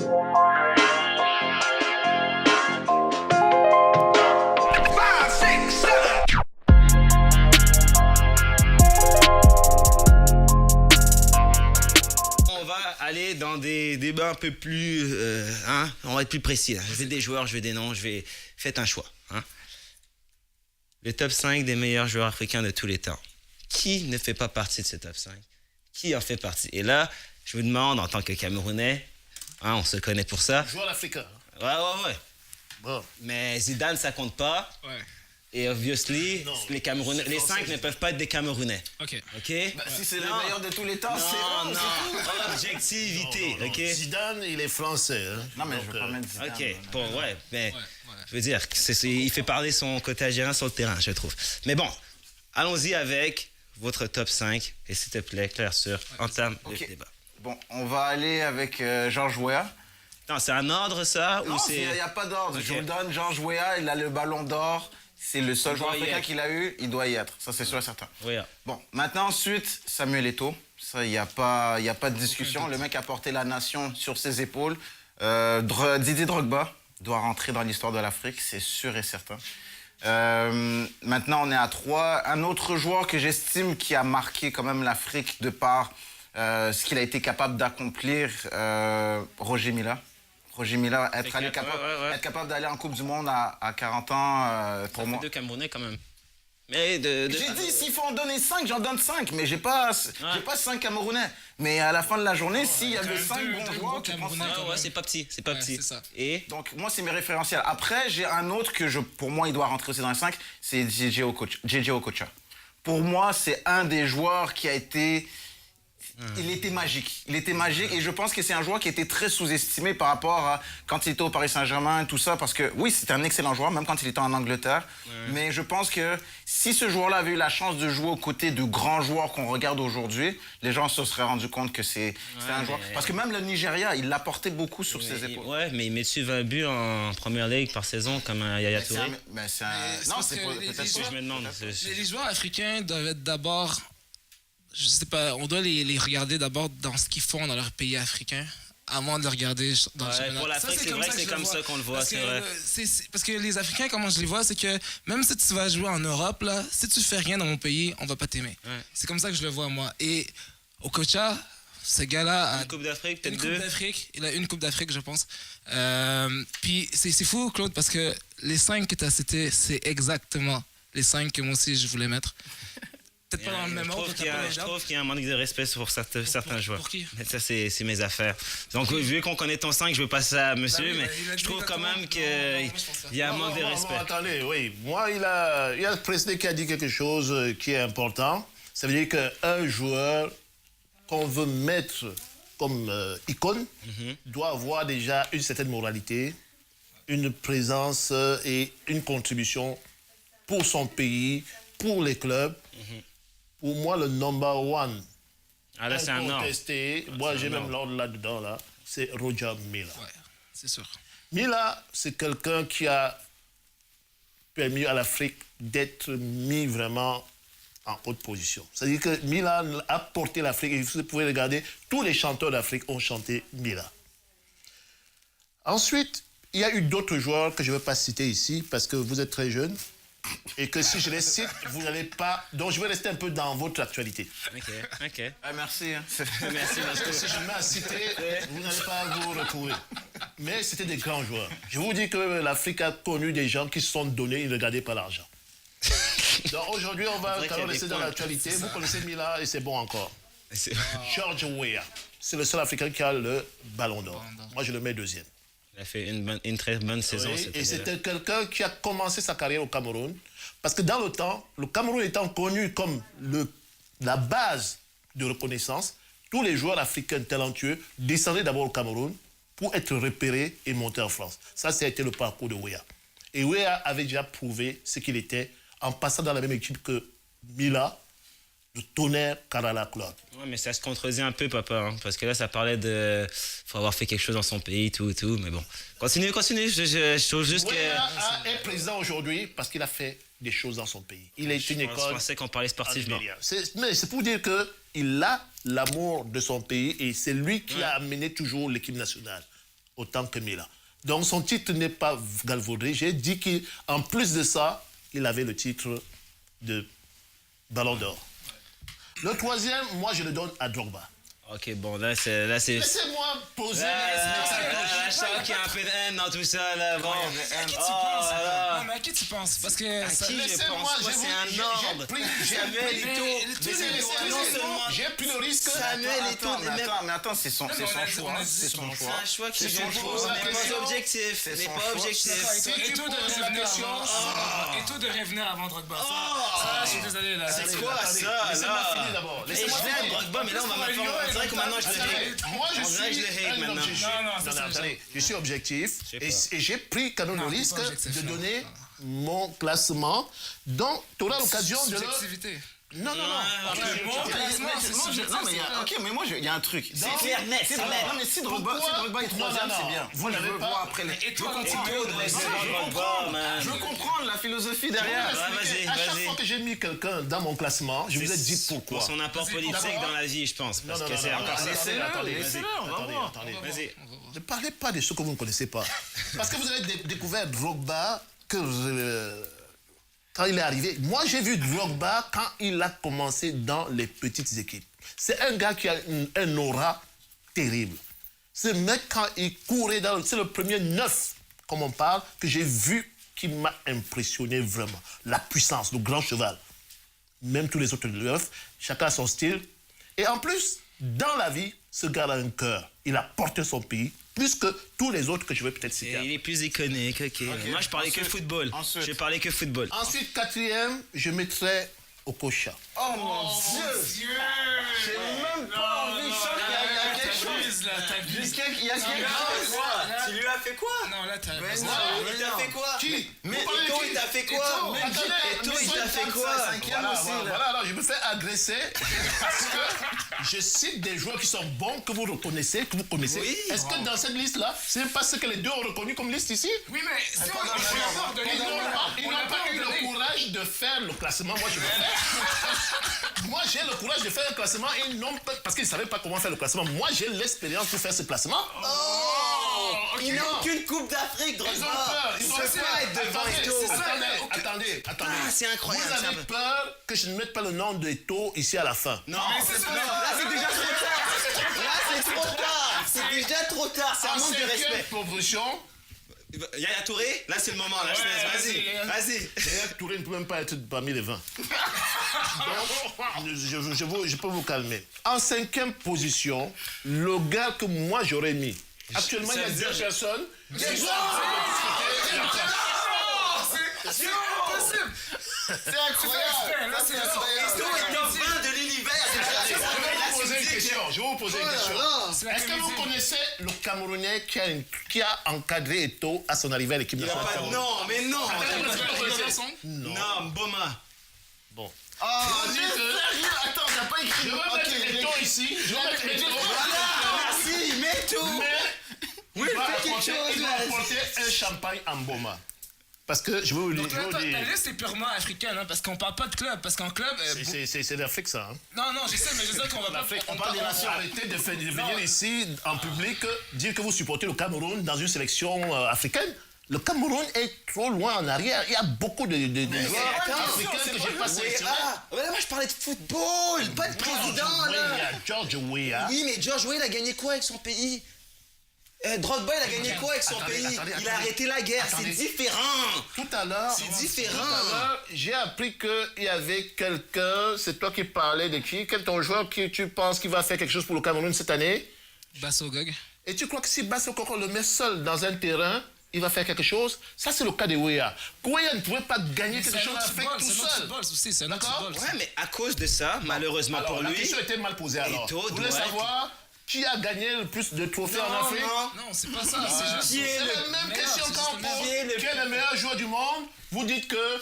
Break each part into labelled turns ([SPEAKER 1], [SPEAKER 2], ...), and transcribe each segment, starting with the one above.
[SPEAKER 1] On va aller dans des débats un peu plus... on va être plus précis. Là. Je veux des joueurs, je veux des noms, faites un choix. Hein. Le top 5 des meilleurs joueurs africains de tous les temps. Qui ne fait pas partie de ce top 5? Qui en fait partie? Et là, je vous demande, en tant que Camerounais, on se connaît pour ça.
[SPEAKER 2] Joueur africain.
[SPEAKER 1] Ouais.
[SPEAKER 2] Bon.
[SPEAKER 1] Mais Zidane, ça compte pas.
[SPEAKER 3] Ouais.
[SPEAKER 1] Et obviously, les Camerounais, les 5 ne peuvent pas être des Camerounais.
[SPEAKER 3] OK.
[SPEAKER 2] Bah, si c'est le meilleur de tous les temps, c'est...
[SPEAKER 1] Non, objectivité,
[SPEAKER 2] non.
[SPEAKER 1] OK?
[SPEAKER 2] Zidane, il est français. Hein.
[SPEAKER 4] Non, mais je veux pas mettre Zidane.
[SPEAKER 1] OK, bon, ouais, mais
[SPEAKER 3] Ouais.
[SPEAKER 1] je veux dire, il fait parler son côté algérien sur le terrain, je trouve. Mais bon, allons-y avec votre top 5. Et s'il te plaît, Claire Sûr, entame le débat.
[SPEAKER 4] Bon, on va aller avec Georges Weah.
[SPEAKER 1] Non, c'est un ordre, ça?
[SPEAKER 4] Non,
[SPEAKER 1] ou c'est...
[SPEAKER 4] il n'y a pas d'ordre.
[SPEAKER 1] Ok.
[SPEAKER 4] Je vous donne Georges Weah, il a le ballon d'or. C'est le seul joueur africain qu'il a eu, il doit y être. Ça, c'est sûr et certain.
[SPEAKER 1] Oui.
[SPEAKER 4] Bon, maintenant, ensuite, Samuel Eto'o. Ça, il n'y a pas de discussion. Le mec a porté la nation sur ses épaules. Didier Drogba doit rentrer dans l'histoire de l'Afrique, c'est sûr et certain. Maintenant, on est à 3. Un autre joueur que j'estime qui a marqué quand même l'Afrique de par ce qu'il a été capable d'accomplir, Roger Mila. Roger Mila, être capable d'aller en Coupe du Monde à 40 ans, pour moi.
[SPEAKER 1] 2 Camerounais quand même. Mais
[SPEAKER 4] J'ai dit, s'il faut en donner 5, j'en donne 5, mais j'ai pas 5 Camerounais. Mais à la fin de la journée, s'il y avait 5 bons joueurs, tu prends 5.
[SPEAKER 1] Ouais, c'est pas petit, c'est pas petit.
[SPEAKER 3] C'est ça.
[SPEAKER 1] Et
[SPEAKER 4] Donc, moi, c'est mes référentiels. Après, j'ai un autre que, pour moi, il doit rentrer aussi dans les 5, c'est JJ Okocha. Pour moi, c'est un des joueurs qui a été... Il était magique. Et je pense que c'est un joueur qui était très sous-estimé par rapport à quand il était au Paris Saint-Germain et tout ça. Parce que oui, c'était un excellent joueur, même quand il était en Angleterre. Ouais. Mais je pense que si ce joueur-là avait eu la chance de jouer aux côtés de grands joueurs qu'on regarde aujourd'hui, les gens se seraient rendus compte que c'est un joueur. Parce que même le Nigeria, il l'a porté beaucoup sur ses épaules.
[SPEAKER 1] Ouais, mais il met-tu 20 buts en Première Ligue par saison comme un Yaya Touré?
[SPEAKER 4] Non, c'est peut-être ce que je me demande.
[SPEAKER 3] Les joueurs africains doivent être d'abord... Je sais pas, on doit les regarder d'abord dans ce qu'ils font dans leur pays africain avant de les regarder dans le championnat.
[SPEAKER 1] Pour l'Afrique, c'est vrai que c'est comme ça qu'on le voit, c'est vrai.
[SPEAKER 3] Parce que les Africains, comment je les vois, c'est que même si tu vas jouer en Europe, là, si tu fais rien dans mon pays, on va pas t'aimer. Ouais. C'est comme ça que je le vois, moi. Et Okocha, ce gars-là a...
[SPEAKER 1] Une Coupe d'Afrique, peut-être 2?
[SPEAKER 3] Coupe d'Afrique. Il a une Coupe d'Afrique, je pense. Puis c'est fou, Claude, parce que les 5 que tu as cités, c'est exactement les 5 que moi aussi je voulais mettre. Peut-être pas dans le même ordre.
[SPEAKER 1] Je trouve qu'il y a un manque de respect pour certains joueurs.
[SPEAKER 3] Pour qui?
[SPEAKER 1] Mais ça, c'est mes affaires. Donc, vu qu'on connaît ton 5, je veux passer à monsieur, mais je trouve quand même qu'il y a un manque de respect.
[SPEAKER 2] Attendez, oui. Moi, il y a le président qui a dit quelque chose qui est important. Ça veut dire qu'un joueur qu'on veut mettre comme icône doit avoir déjà une certaine moralité, une présence et une contribution pour son pays, pour les clubs. Pour moi, le number one,
[SPEAKER 1] là, c'est un ordre.
[SPEAKER 2] Moi, j'ai même l'ordre là-dedans, là, c'est Roger Mila.
[SPEAKER 3] Ouais, c'est sûr.
[SPEAKER 2] Mila, c'est quelqu'un qui a permis à l'Afrique d'être mis vraiment en haute position. C'est-à-dire que Mila a porté l'Afrique, et vous pouvez regarder, tous les chanteurs d'Afrique ont chanté Mila. Ensuite, il y a eu d'autres joueurs que je ne vais pas citer ici, parce que vous êtes très jeunes. Et que si je les cite, vous n'allez pas... Donc, je vais rester un peu dans votre actualité.
[SPEAKER 1] OK.
[SPEAKER 4] Merci.
[SPEAKER 1] Merci,
[SPEAKER 2] parce que si je me mets à citer, vous n'allez pas vous retrouver. Mais c'était des grands joueurs. Je vous dis que l'Afrique a connu des gens qui se sont donnés, ils ne regardaient pas l'argent. Donc, aujourd'hui, on va quand même rester dans l'actualité. Vous connaissez Mila et c'est bon encore. George Weah. C'est le seul Africain qui a le ballon d'or. Moi, je le mets deuxième.
[SPEAKER 1] Il a fait une très bonne saison.
[SPEAKER 2] Oui, et c'était quelqu'un qui a commencé sa carrière au Cameroun. Parce que dans le temps, le Cameroun étant connu comme la base de reconnaissance, tous les joueurs africains talentueux descendaient d'abord au Cameroun pour être repérés et monter en France. Ça a été le parcours de Weah. Et Weah avait déjà prouvé ce qu'il était en passant dans la même équipe que Mila, le Tonnerre Karala Club.
[SPEAKER 1] Ouais, mais ça se contredit un peu, papa, hein, parce que là, ça parlait de... faut avoir fait quelque chose dans son pays, tout, mais bon. Continue, je trouve juste
[SPEAKER 2] que... est président aujourd'hui parce qu'il a fait des choses dans son pays. Il est une école...
[SPEAKER 1] Je pensais qu'on parlait sportivement.
[SPEAKER 2] Mais c'est pour dire qu'il a l'amour de son pays et c'est lui qui a amené toujours l'équipe nationale autant que Mila. Donc son titre n'est pas galvaudé. J'ai dit qu'en plus de ça, il avait le titre de Ballon d'Or. Le troisième, moi je le donne à Drogba.
[SPEAKER 1] Ok, bon, là, c'est...
[SPEAKER 2] Laissez-moi poser
[SPEAKER 1] Je sens qu'il y a un peu de haine dans tout ça, là. Bon.
[SPEAKER 3] À qui tu
[SPEAKER 1] Oh
[SPEAKER 3] penses?
[SPEAKER 1] là là.
[SPEAKER 3] Non, mais à qui tu penses? Parce que
[SPEAKER 1] À qui je
[SPEAKER 2] Laissez-moi,
[SPEAKER 1] pense pas, c'est un ordre. Samuel Eto'o,
[SPEAKER 2] j'ai pris le risque.
[SPEAKER 1] Samuel Eto'o,
[SPEAKER 4] Mais attends, c'est son choix. C'est son
[SPEAKER 1] c'est
[SPEAKER 4] choix.
[SPEAKER 1] un choix qui
[SPEAKER 2] C'est
[SPEAKER 1] je
[SPEAKER 2] son
[SPEAKER 1] pose,
[SPEAKER 2] choix.
[SPEAKER 1] mais pas objectif.
[SPEAKER 4] C'est
[SPEAKER 1] Mais
[SPEAKER 4] son
[SPEAKER 1] pas
[SPEAKER 4] choix.
[SPEAKER 1] objectif.
[SPEAKER 2] Si tu
[SPEAKER 3] Eto'o devrait
[SPEAKER 2] poses la
[SPEAKER 3] revenir
[SPEAKER 2] question,
[SPEAKER 3] avant. Eto'o devrait revenir avant Drogba. Ça, je suis désolé, là.
[SPEAKER 1] C'est quoi
[SPEAKER 2] attendez,
[SPEAKER 1] ça,
[SPEAKER 2] laissez-moi
[SPEAKER 1] là?
[SPEAKER 2] finir d'abord.
[SPEAKER 1] Et je
[SPEAKER 2] Laissez-moi
[SPEAKER 1] l'aime,
[SPEAKER 2] finir.
[SPEAKER 1] Drogba, mais là, on dirait que maintenant, je le hate.
[SPEAKER 2] Moi, je
[SPEAKER 1] On dirait que
[SPEAKER 2] suis
[SPEAKER 1] je le hate
[SPEAKER 2] un
[SPEAKER 1] maintenant.
[SPEAKER 2] objectif.
[SPEAKER 3] Non, ça, c'est
[SPEAKER 2] attendez, je suis objectif
[SPEAKER 1] sais
[SPEAKER 2] et,
[SPEAKER 1] pas.
[SPEAKER 2] et j'ai pris quand même le
[SPEAKER 3] Non, t'es
[SPEAKER 2] risque
[SPEAKER 3] pas objectif,
[SPEAKER 2] de
[SPEAKER 3] non.
[SPEAKER 2] donner mon classement. Donc, tu auras l'occasion de le...
[SPEAKER 3] Subjectivité.
[SPEAKER 2] Non.
[SPEAKER 4] Mais moi, il y a un truc.
[SPEAKER 1] C'est clair, net, c'est net.
[SPEAKER 4] Non, mais si Drogba est troisième, c'est bien.
[SPEAKER 2] Vous n'avez pas...
[SPEAKER 4] voir après les...
[SPEAKER 3] Eto'o,
[SPEAKER 4] Je veux comprendre la philosophie derrière.
[SPEAKER 1] Vas-y,
[SPEAKER 2] À chaque
[SPEAKER 1] vas-y.
[SPEAKER 2] fois que j'ai mis quelqu'un dans mon classement, je vous ai dit pourquoi.
[SPEAKER 1] Pour son apport politique dans la vie, je pense. Parce que c'est encore...
[SPEAKER 2] Attendez,
[SPEAKER 4] on va voir.
[SPEAKER 1] Vas-y.
[SPEAKER 2] Ne parlez pas de ce que vous ne connaissez pas. Parce que vous avez découvert Drogba quand il est arrivé. Moi, j'ai vu Drogba quand il a commencé dans les petites équipes. C'est un gars qui a un aura terrible. Ce mec, quand il courait c'est le premier neuf, comme on parle, que j'ai vu qui m'a impressionné vraiment. La puissance, le grand cheval. Même tous les autres neufs, chacun a son style. Et en plus, dans la vie, ce gars a un cœur. Il a porté son pays plus que tous les autres que je vais peut-être citer.
[SPEAKER 1] Il est plus iconique, ok. Moi, je parlais que football. Je parlais que football.
[SPEAKER 2] Ensuite, quatrième, je mettrais Okocha.
[SPEAKER 4] Oh mon Dieu! J'ai même pas envie de changer. Il y a quelque chose. Il y a quelque chose.
[SPEAKER 1] Tu lui as fait quoi?
[SPEAKER 3] Non, là, t'as
[SPEAKER 4] Mais
[SPEAKER 3] raison.
[SPEAKER 4] non,
[SPEAKER 1] Il t'a fait quoi?
[SPEAKER 2] Qui?
[SPEAKER 1] Mais
[SPEAKER 2] Vous parlez
[SPEAKER 1] Eto'o,
[SPEAKER 2] qui?
[SPEAKER 1] il t'a fait quoi? Eto'o, il t'a fait quoi?
[SPEAKER 2] Voilà, je me fais agresser parce que je cite des joueurs qui sont bons, que vous reconnaissez, que vous connaissez.
[SPEAKER 1] Oui.
[SPEAKER 2] Est-ce que dans cette liste-là, c'est pas ce que les deux ont reconnu comme liste ici?
[SPEAKER 3] Oui, mais si on a
[SPEAKER 2] Ils n'ont pas eu le courage de faire le classement. Moi, je le fais. Moi, j'ai le courage de faire le classement et non pas parce qu'ils ne savaient pas comment faire le classement. Moi, j'ai l'expérience pour faire ce classement.
[SPEAKER 1] Il n'a aucune Coupe d'Afrique,
[SPEAKER 2] Ils ont
[SPEAKER 1] Drogba.
[SPEAKER 2] peur.
[SPEAKER 1] Il ne peut pas être devant Eto'o.
[SPEAKER 2] Attendez.
[SPEAKER 1] Ah, c'est incroyable,
[SPEAKER 2] Vous avez peur que je ne mette pas le nom d'Eto'o ici à la fin.
[SPEAKER 1] Non, là, c'est déjà trop tard. Là, c'est trop tard. C'est déjà trop tard. C'est un
[SPEAKER 2] En
[SPEAKER 1] manque de
[SPEAKER 2] cinquième
[SPEAKER 1] respect.
[SPEAKER 2] position,
[SPEAKER 1] Yaya Touré, là, c'est le moment. Là, je te laisse. Vas-y.
[SPEAKER 2] d'ailleurs, Touré ne peut même pas être parmi les 20. Donc, je peux vous calmer. En cinquième position, le gars que moi j'aurais mis. Actuellement, il y a deux personnes.
[SPEAKER 3] C'est impossible.
[SPEAKER 4] C'est incroyable.
[SPEAKER 3] Là, c'est
[SPEAKER 1] Eto'o est top 20 de l'univers.
[SPEAKER 2] Je vais vous poser une question. Est-ce que vous connaissez le Camerounais qui a encadré Eto'o à son arrivée à l'équipe nationale Cameroun?
[SPEAKER 1] Non, mais non.
[SPEAKER 3] Non.
[SPEAKER 1] Boma.
[SPEAKER 2] Bon.
[SPEAKER 4] Attends, t'as pas écrit.
[SPEAKER 2] Je vais mettre Eto'o ici. Je vais mettre Eto'o.
[SPEAKER 1] Merci, mets tout. Oui, fais quelque chose,
[SPEAKER 2] Il va apporter un champagne en Boma. Parce que je vais vous
[SPEAKER 3] Donc là, ta
[SPEAKER 2] dire.
[SPEAKER 3] liste est purement africaine, hein, parce qu'on parle pas de club. Parce qu'en club.
[SPEAKER 2] C'est l'Afrique, ça. Hein.
[SPEAKER 3] Non, je sais, mais je sais qu'on va pas.
[SPEAKER 2] On parle des nations. Arrêtez de venir ici en public dire que vous supportez le Cameroun dans une sélection africaine. Le Cameroun est trop loin en arrière. Il y a beaucoup de joueurs africains que j'ai pas sélectionnés.
[SPEAKER 1] Moi, je parlais de football, pas de président,
[SPEAKER 2] Il y
[SPEAKER 1] là.
[SPEAKER 2] a George Weah.
[SPEAKER 1] Oui, mais George Weah, il a gagné quoi avec son pays? Drogba, il a gagné quoi avec son pays? Il a arrêté la guerre, c'est différent.
[SPEAKER 2] Tout à l'heure, j'ai appris qu'il y avait quelqu'un, c'est toi qui parlais de qui? Quel est ton joueur qui tu penses qu'il va faire quelque chose pour le Cameroun cette année?
[SPEAKER 3] Basso Gog.
[SPEAKER 2] Et tu crois que si Basso Koko le met seul dans un terrain, il va faire quelque chose? Ça, c'est le cas de Weah. Weah ne pouvait pas gagner quelque chose d'Afrique tout seul.
[SPEAKER 3] C'est un autre football.
[SPEAKER 1] Ouais, mais à cause de ça, malheureusement pour
[SPEAKER 2] La
[SPEAKER 1] lui...
[SPEAKER 2] question était mal posée alors.
[SPEAKER 1] Eto'o
[SPEAKER 2] Vous voulez
[SPEAKER 1] doit
[SPEAKER 2] savoir qui a gagné le plus de trophées en Afrique?
[SPEAKER 3] Non, c'est pas ça. C'est juste.
[SPEAKER 2] C'est la même question quand on pose. Qui est le meilleur joueur du monde? Vous dites que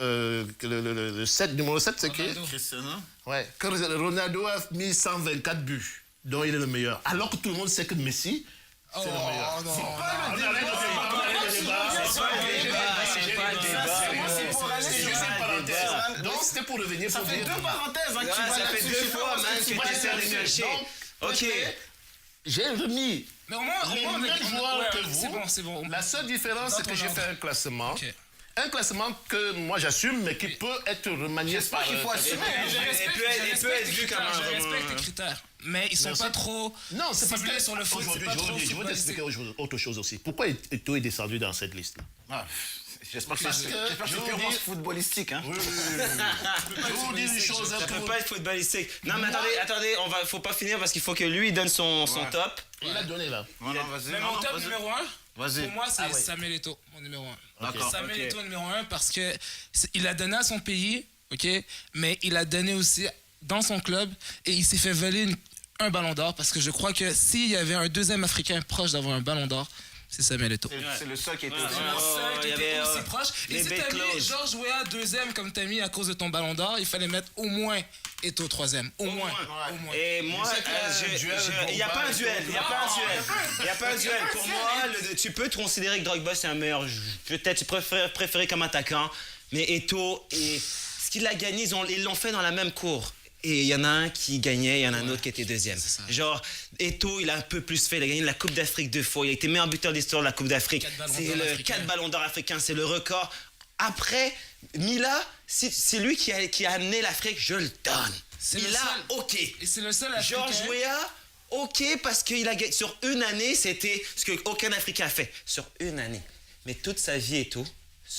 [SPEAKER 2] le 7, numéro 7, c'est qui?
[SPEAKER 4] Cristiano.
[SPEAKER 2] Ouais. Que Ronaldo a mis 124 buts, dont il est le meilleur. Alors que tout le monde sait que Messi, c'est le meilleur. Donc c'était pour revenir.
[SPEAKER 4] Ça fait deux parenthèses que tu vas
[SPEAKER 1] Ça fait
[SPEAKER 4] là-dessus.
[SPEAKER 1] deux fois, man, que tu essaies de chercher. Ok.
[SPEAKER 2] j'ai remis
[SPEAKER 3] Mais au moins,
[SPEAKER 2] les
[SPEAKER 3] on
[SPEAKER 2] mêmes joueurs
[SPEAKER 3] ouais,
[SPEAKER 2] que vous.
[SPEAKER 3] C'est bon.
[SPEAKER 2] La seule différence,
[SPEAKER 3] Dans
[SPEAKER 2] c'est que
[SPEAKER 3] ton
[SPEAKER 2] j'ai
[SPEAKER 3] ordre.
[SPEAKER 2] fait un classement.
[SPEAKER 3] Ok.
[SPEAKER 2] Un classement que moi j'assume, mais qui peut être remanié
[SPEAKER 4] J'espère
[SPEAKER 2] par...
[SPEAKER 4] qu'il faut assumer.
[SPEAKER 1] il peut être vu comme un
[SPEAKER 3] Je
[SPEAKER 1] roman,
[SPEAKER 3] respecte
[SPEAKER 1] hein.
[SPEAKER 3] tes critères, mais ils sont
[SPEAKER 2] Merci.
[SPEAKER 3] pas trop
[SPEAKER 2] Non, c'est parce
[SPEAKER 3] ciblés
[SPEAKER 2] que
[SPEAKER 3] sur le foot, c'est
[SPEAKER 2] aujourd'hui,
[SPEAKER 3] pas trop
[SPEAKER 2] je veux
[SPEAKER 3] footballistique.
[SPEAKER 2] t'expliquer autre chose aussi. Pourquoi Eto'o est descendu dans cette liste-là?
[SPEAKER 4] Ah, j'espère que
[SPEAKER 2] Parce
[SPEAKER 4] c'est
[SPEAKER 2] que
[SPEAKER 4] j'espère que
[SPEAKER 2] je
[SPEAKER 4] c'est
[SPEAKER 2] vous
[SPEAKER 4] purement
[SPEAKER 2] dis-
[SPEAKER 4] footballistique. Hein.
[SPEAKER 2] Oui. Je vous dis une chose.
[SPEAKER 1] Ça
[SPEAKER 2] que
[SPEAKER 1] peut
[SPEAKER 2] vous-
[SPEAKER 1] pas être footballistique. Non, mais attendez, faut pas finir parce qu'il faut que lui donne son top.
[SPEAKER 2] Il a donné là.
[SPEAKER 4] Non, vas-y.
[SPEAKER 3] Mais
[SPEAKER 4] Non,
[SPEAKER 3] mon top
[SPEAKER 4] vas-y.
[SPEAKER 3] numéro 1,
[SPEAKER 4] Vas-y.
[SPEAKER 3] pour moi, c'est
[SPEAKER 2] Ah ouais.
[SPEAKER 3] Samuel Eto'o, mon numéro 1.
[SPEAKER 4] D'accord.
[SPEAKER 3] Samuel
[SPEAKER 1] ok.
[SPEAKER 3] Eto'o numéro 1 parce que il a donné à son pays, ok, mais il a donné aussi dans son club et il s'est fait voler un ballon d'or parce que je crois que s'il y avait un deuxième Africain proche d'avoir un ballon d'or, c'est Samuel Eto'o.
[SPEAKER 4] C'est le seul qui était
[SPEAKER 1] Ouais,
[SPEAKER 4] aussi.
[SPEAKER 3] C'est
[SPEAKER 1] ouais.
[SPEAKER 3] le seul qui
[SPEAKER 1] il y
[SPEAKER 3] était
[SPEAKER 1] avait,
[SPEAKER 3] aussi proche. Et
[SPEAKER 1] les
[SPEAKER 3] si
[SPEAKER 1] big
[SPEAKER 3] t'as mis
[SPEAKER 1] close.
[SPEAKER 3] Georges Weah deuxième comme t'as mis à cause de ton ballon d'or, il fallait mettre au moins Eto'o troisième. Au moins. Au moins.
[SPEAKER 1] Et moi,
[SPEAKER 2] sais qu'il y a un duel,
[SPEAKER 1] il n'y a pas un
[SPEAKER 2] Drogba,
[SPEAKER 1] duel. Il n'y a pas un duel. Il n'y a pas un duel. Pour moi, tu peux te considérer que Drogba, c'est un meilleur. Peut-être tu préférais comme attaquant. Mais Eto'o, ce qu'il a gagné, ils l'ont fait dans la même cour. Et il y en a un qui gagnait, il y en a un autre qui était deuxième.
[SPEAKER 3] c'est ça.
[SPEAKER 1] Genre, Eto'o, il a un peu plus fait. Il a gagné la Coupe d'Afrique 2 fois. Il a été meilleur buteur de l'histoire de la Coupe d'Afrique.
[SPEAKER 3] 4 ballons
[SPEAKER 1] C'est
[SPEAKER 3] d'or
[SPEAKER 1] le
[SPEAKER 3] africains.
[SPEAKER 1] 4 ballons d'or africains. C'est le record. Après, Mila, c'est lui qui a amené l'Afrique. Je le donne.
[SPEAKER 3] C'est le
[SPEAKER 1] Mila,
[SPEAKER 3] seul.
[SPEAKER 1] OK.
[SPEAKER 3] Et c'est le seul Africain.
[SPEAKER 1] Georges Weah, OK, parce qu'il a gagné. Sur une année, c'était ce qu'aucun Africain a fait. Sur une année. Mais toute sa vie et tout,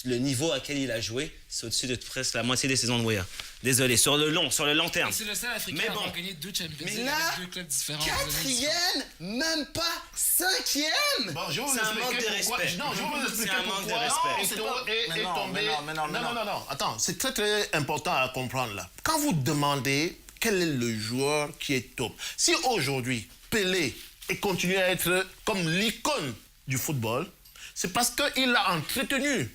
[SPEAKER 1] le niveau à quel il a joué, c'est au-dessus de presque la moitié des saisons de Weah. Désolé, sur le long terme.
[SPEAKER 3] Et c'est le seul Africain
[SPEAKER 1] Mais
[SPEAKER 3] à avoir
[SPEAKER 1] bon.
[SPEAKER 3] gagné 2 Champions
[SPEAKER 1] Mais
[SPEAKER 3] League
[SPEAKER 1] là,
[SPEAKER 3] avec 2 clubs différents.
[SPEAKER 1] quatrième, même pas cinquième.
[SPEAKER 2] Bon, je vais vous
[SPEAKER 1] C'est un
[SPEAKER 2] expliquer
[SPEAKER 1] manque de
[SPEAKER 2] pourquoi.
[SPEAKER 1] respect.
[SPEAKER 2] Non, je vais vous expliquer
[SPEAKER 1] C'est un manque de
[SPEAKER 2] pourquoi
[SPEAKER 1] respect.
[SPEAKER 2] Eto'o
[SPEAKER 4] Non,
[SPEAKER 2] est
[SPEAKER 4] mais non,
[SPEAKER 2] tombé.
[SPEAKER 4] mais non.
[SPEAKER 2] Non. Attends, c'est très très important à comprendre là. Quand vous demandez quel est le joueur qui est top, si aujourd'hui Pelé est continué à être comme l'icône du football, c'est parce qu'il a entretenu,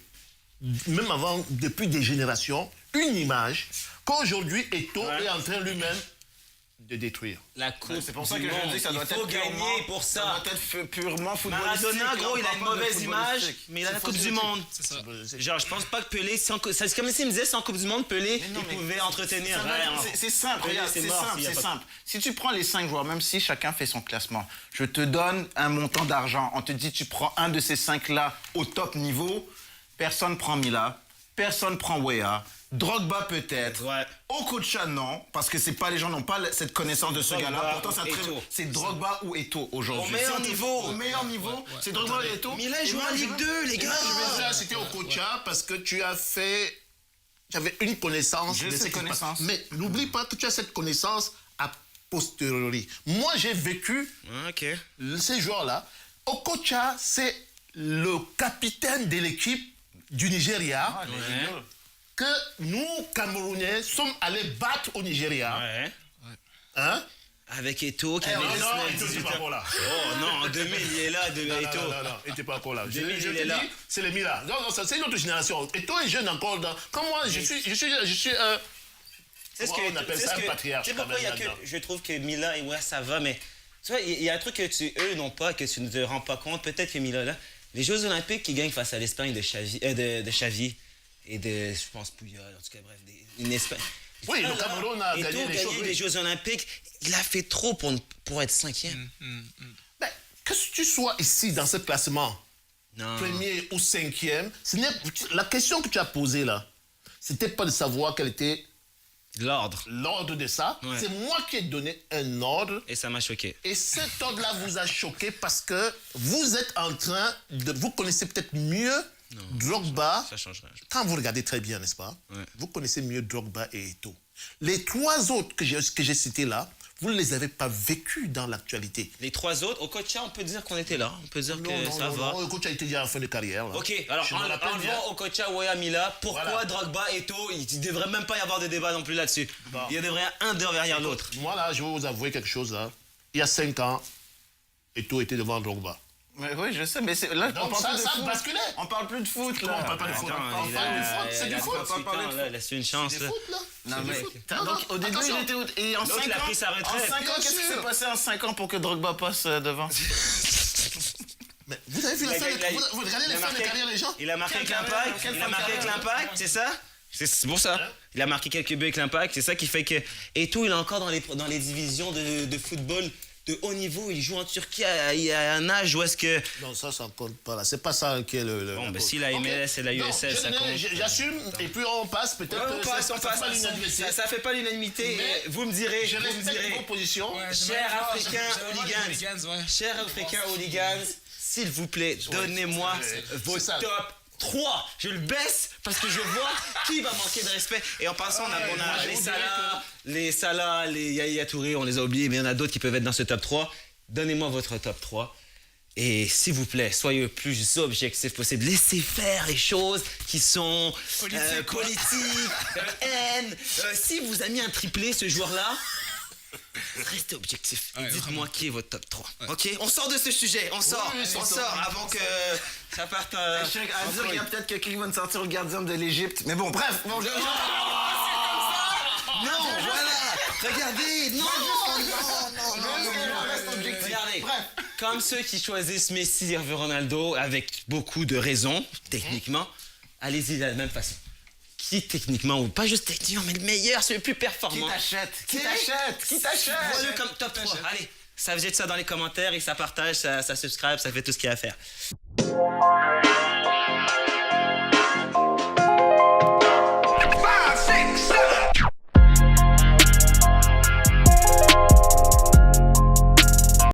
[SPEAKER 2] même avant, depuis des générations, une image qu'aujourd'hui Eto'o est en train lui-même de détruire.
[SPEAKER 1] La coupe.
[SPEAKER 4] C'est pour ça que
[SPEAKER 1] du
[SPEAKER 4] je
[SPEAKER 1] monde.
[SPEAKER 4] dis que ça doit
[SPEAKER 1] Il faut
[SPEAKER 4] être
[SPEAKER 1] gagner
[SPEAKER 4] purement-
[SPEAKER 1] pour
[SPEAKER 4] Ça
[SPEAKER 1] ça.
[SPEAKER 4] doit être purement footballistique.
[SPEAKER 1] Maradona, gros, il a une
[SPEAKER 4] parle pas de
[SPEAKER 1] mauvaise image,
[SPEAKER 4] footballistique.
[SPEAKER 1] mais il a la
[SPEAKER 4] C'est
[SPEAKER 1] Coupe du Monde.
[SPEAKER 3] C'est ça.
[SPEAKER 1] Genre, je pense pas que Pelé, c'est comme s'il me disait, sans Coupe du Monde, Pelé,
[SPEAKER 4] Mais non,
[SPEAKER 1] il
[SPEAKER 4] mais
[SPEAKER 1] pouvait entretenir
[SPEAKER 4] ça doit
[SPEAKER 1] rien.
[SPEAKER 4] être- C'est simple,
[SPEAKER 1] Pelé,
[SPEAKER 4] regarde,
[SPEAKER 1] c'est
[SPEAKER 4] c'est
[SPEAKER 1] mort
[SPEAKER 4] simple,
[SPEAKER 1] s'il y a
[SPEAKER 4] c'est
[SPEAKER 1] pas-
[SPEAKER 4] simple. Si tu prends les 5 joueurs, même si chacun fait son classement, je te donne un montant d'argent. On te dit, tu prends un de ces 5-là au top niveau, personne prend Mila, personne prend Weah, Drogba peut-être,
[SPEAKER 1] Ouais.
[SPEAKER 4] Okocha non, parce que c'est pas les gens n'ont pas cette connaissance de ce
[SPEAKER 1] Drogba
[SPEAKER 4] gars-là. Pourtant,
[SPEAKER 1] ou Eto'o.
[SPEAKER 4] c'est Drogba ou Eto'o aujourd'hui.
[SPEAKER 1] Au meilleur
[SPEAKER 4] Si on te-
[SPEAKER 1] niveau.
[SPEAKER 4] Au meilleur niveau, c'est Drogba ou Eto'o.
[SPEAKER 1] Mila joue en Ligue 2, les gars.
[SPEAKER 2] Je vais citer Okocha parce que tu avais une connaissance
[SPEAKER 4] J'ai
[SPEAKER 2] de
[SPEAKER 4] cette
[SPEAKER 2] ce qui se passe.
[SPEAKER 4] connaissance.
[SPEAKER 2] Mais n'oublie pas que tu as cette connaissance a posteriori. Moi, j'ai vécu
[SPEAKER 1] Ok.
[SPEAKER 2] ces joueurs-là. Okocha, c'est le capitaine de l'équipe du Nigeria que nous, Camerounais, sommes allés battre au Nigeria.
[SPEAKER 1] Ouais.
[SPEAKER 2] Hein?
[SPEAKER 1] Avec Eto'o qui
[SPEAKER 2] Eh,
[SPEAKER 1] avait
[SPEAKER 2] non,
[SPEAKER 1] 19,
[SPEAKER 2] il était
[SPEAKER 1] 18
[SPEAKER 2] pas
[SPEAKER 1] ans.
[SPEAKER 2] encore là.
[SPEAKER 1] Oh non, en 2000, il est là,
[SPEAKER 2] Non,
[SPEAKER 1] Eto'o.
[SPEAKER 2] non, il n'était pas encore là. Je
[SPEAKER 1] 2000,
[SPEAKER 2] te
[SPEAKER 1] il est là.
[SPEAKER 2] dis, c'est les Mila. Non, c'est une autre génération. Et toi, est jeune encore. Quand moi, je suis
[SPEAKER 1] C'est ce
[SPEAKER 2] Comment on appelle ça, un patriarche,
[SPEAKER 1] Tu sais pourquoi
[SPEAKER 2] quand
[SPEAKER 1] il y a
[SPEAKER 2] même,
[SPEAKER 1] que.
[SPEAKER 2] là-dedans.
[SPEAKER 1] Je trouve que Mila et ouais, ça va, mais. Tu vois, il y a un truc que eux n'ont pas, que tu ne te rends pas compte. Peut-être que Mila, là. Les Jeux Olympiques qui gagnent face à l'Espagne de Xavi et de, je pense, Puyol, en tout cas, bref, une Espagne.
[SPEAKER 2] Oui, le Cameroun a gagné
[SPEAKER 1] Eto'o
[SPEAKER 2] les choses, oui.
[SPEAKER 1] les Jeux Olympiques. Il a fait trop pour être cinquième.
[SPEAKER 2] Ben, que tu sois ici dans ce classement,
[SPEAKER 1] Non.
[SPEAKER 2] premier ou cinquième, la question que tu as posée là, c'était pas de savoir quel était
[SPEAKER 1] L'ordre.
[SPEAKER 2] l'ordre de ça.
[SPEAKER 1] Ouais.
[SPEAKER 2] C'est moi qui ai donné un ordre.
[SPEAKER 1] Et ça m'a choqué.
[SPEAKER 2] Et cet ordre-là vous a choqué parce que vous êtes en train de... Vous connaissez peut-être mieux Drogba.
[SPEAKER 1] Ça change rien.
[SPEAKER 2] Quand vous regardez très bien, n'est-ce pas?
[SPEAKER 1] Ouais.
[SPEAKER 2] Vous connaissez mieux Drogba et Eto'o. Les trois autres que j'ai cités là, vous ne les avez pas vécus dans l'actualité.
[SPEAKER 1] Les trois autres, au Kocha, on peut dire qu'on était là. On peut dire que ça va.
[SPEAKER 2] Non, écoute, tu as été déjà en fin de carrière. Là.
[SPEAKER 1] Ok, alors
[SPEAKER 2] Je me rappelle bien.
[SPEAKER 1] enlevons Okocha, Weah, Mila. Pourquoi
[SPEAKER 2] Voilà.
[SPEAKER 1] Drogba et Eto'o, il ne devrait même pas y avoir de débat non plus là-dessus.
[SPEAKER 2] Bon.
[SPEAKER 1] Il y devrait un derrière l'autre.
[SPEAKER 2] Moi, là, je vais vous avouer quelque chose. Là. Il y a 5 ans, Eto'o était devant Drogba.
[SPEAKER 4] Mais oui, je sais, mais là,
[SPEAKER 2] Donc,
[SPEAKER 4] on parle
[SPEAKER 2] ça
[SPEAKER 4] plus de foot.
[SPEAKER 2] basculait.
[SPEAKER 4] On parle plus de foot, là.
[SPEAKER 2] On parle pas de foot.
[SPEAKER 1] Attends,
[SPEAKER 2] On parle du foot, c'est du foot.
[SPEAKER 4] pas parler de foot.
[SPEAKER 1] Laisse une chance.
[SPEAKER 2] C'est
[SPEAKER 1] là.
[SPEAKER 2] foot, là.
[SPEAKER 4] Non,
[SPEAKER 2] C'est du
[SPEAKER 4] mais,
[SPEAKER 2] foot.
[SPEAKER 4] donc, au début,
[SPEAKER 2] attention.
[SPEAKER 4] il était... Et en
[SPEAKER 1] Donc,
[SPEAKER 4] 5
[SPEAKER 1] il a
[SPEAKER 4] ans,
[SPEAKER 1] pris sa retraite.
[SPEAKER 4] En 5 ans,
[SPEAKER 2] Bien
[SPEAKER 4] qu'est-ce qui
[SPEAKER 2] sûr.
[SPEAKER 4] s'est passé en 5 ans pour que Drogba passe devant?
[SPEAKER 2] Mais vous avez vu la fin vous regardez les fins de carrière des gens?
[SPEAKER 1] Il a marqué avec
[SPEAKER 4] Quelle
[SPEAKER 1] l'Impact.
[SPEAKER 4] carrière, quelle
[SPEAKER 1] Il a
[SPEAKER 4] fin de
[SPEAKER 1] marqué avec
[SPEAKER 4] carrière.
[SPEAKER 1] l'Impact, c'est ça? C'est pour ça. Il a marqué quelques buts avec l'Impact. C'est ça qui fait que. Eto'o, il est encore dans les divisions de football de haut niveau, il joue en Turquie à un âge où est-ce que...
[SPEAKER 2] Non, ça compte pas là. C'est pas ça qui est le.
[SPEAKER 1] Bon, ben si la MLS et la USL, ça compte.
[SPEAKER 2] J'assume, et puis on passe peut-être.
[SPEAKER 1] Ouais, on passe,
[SPEAKER 2] ça fait pas l'unanimité.
[SPEAKER 1] ça fait pas l'unanimité.
[SPEAKER 2] Mais
[SPEAKER 1] Vous me direz,
[SPEAKER 2] Je respecte vos positions.
[SPEAKER 1] Chers Africains hooligans, chers Africains hooligans, s'il vous plaît, donnez-moi vos
[SPEAKER 2] c'est ça.
[SPEAKER 1] top 3. Je le baisse parce que je vois qui va manquer de respect. Et en passant, on a les Salah, les Yaya Touré, on les a oubliés, mais il y en a d'autres qui peuvent être dans ce top 3. Donnez-moi votre top 3. Et s'il vous plaît, soyez le plus objectif possible. Laissez faire les choses qui sont politiques, haine. Si vous avez mis un triplé, ce joueur-là, restez objectif.
[SPEAKER 3] Ouais,
[SPEAKER 1] dites-moi qui est votre top 3. Ouais. Ok, on sort de ce sujet. On sort avant que ça parte.
[SPEAKER 4] À dire qu'il y a peut-être quelqu'un qui va nous sortir le gardien de l'Égypte. Mais bon, bref. Bon,
[SPEAKER 1] Non, voilà. Regardez. Non. Regardez. Comme ceux qui choisissent Messi et Ronaldo avec beaucoup de raisons, techniquement, allez-y de la même façon. Qui techniquement, ou pas juste techniquement, mais le meilleur, c'est le plus performant.
[SPEAKER 4] Qui t'achète
[SPEAKER 1] Vois-le comme top 3. Allez, ça jette ça dans les commentaires et ça partage, ça subscribe, ça fait tout ce qu'il y a à faire.